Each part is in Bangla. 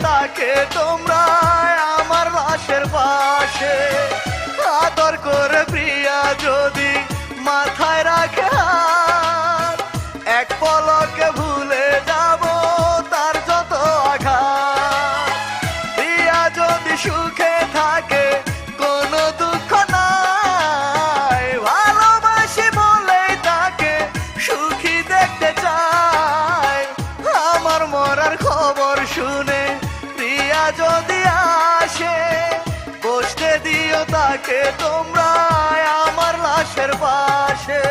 তাকে তোমরা আমার লাশের পাশে। আদর করে প্রিয়া যদি মাথায় রাখে হাত, এক পলকে ভুলে যাব তার যত আঘাত। প্রিয়া যদি সুখে থাকে কোনো দুঃখ নাই, ভালোবাসি বলেই তাকে সুখী দেখতে চাই। আমার মরার খবর শুনে প্রিয়া যদি আসে, বসতে দিও তাকে তোমরা আমার লাশের পাশে।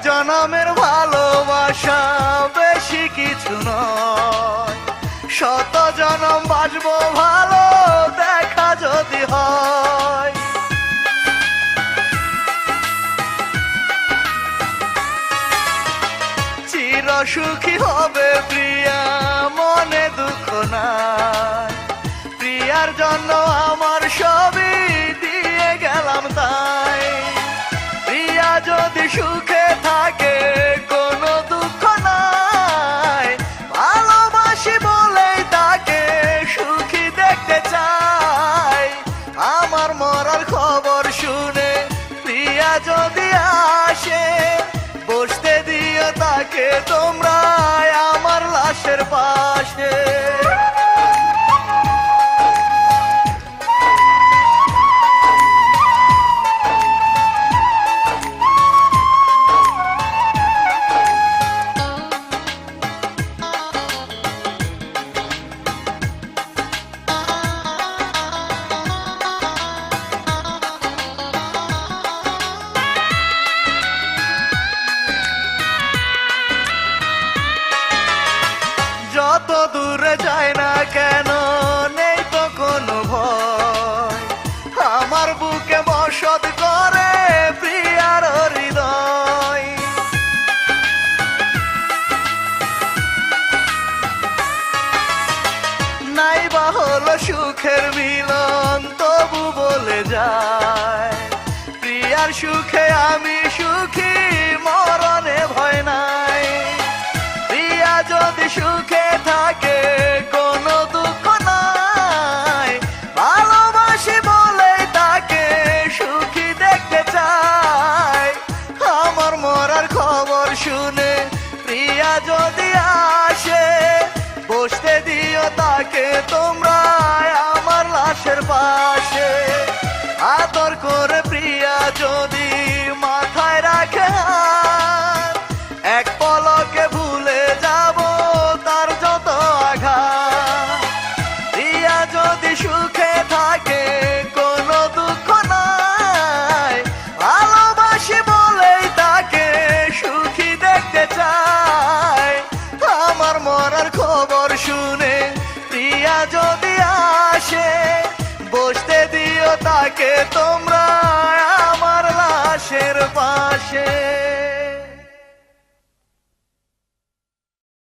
জনমের ভালোবাসা বেশি কিছু নয়, শত জনম বাঁচবো ভালো দেখা যদি হয়। চির সুখী হবে প্রিয়া, মনে দুঃখ নাই। প্রিয়ার জন্য আমার সবই দিয়ে গেলাম তাই। প্রিয়া যদি সুখে থাকে কোনো দুঃখ নাই, ভালোবাসি বলেই তাকে সুখী দেখতে চাই। আমার মরার খবর শুনে প্রিয়া যদি আসে, বসতে দিও তাকে তোমরা আমার লাশের পাশে। যত দূরে যায় না কেন নেই তো কোনো ভয়, আমার বুকে বসত করে প্রিয়ার হৃদয়। নাই বা হলো সুখের মিলন তবু বলে যায়, প্রিয়ার সুখে আমি সুখী, মরণে ভয় নাই। প্রিয়া যদি সুখে থাকে কোনো দুঃখ নাই, ভালোবাসি বলেই তাকে সুখী দেখতে চাই। আমার মরার খবর শুনে প্রিয়া যদি আসে, বসতে দিও তাকে তোমরা আমার লাশের পাশে। আদর করে প্রিয়া যদি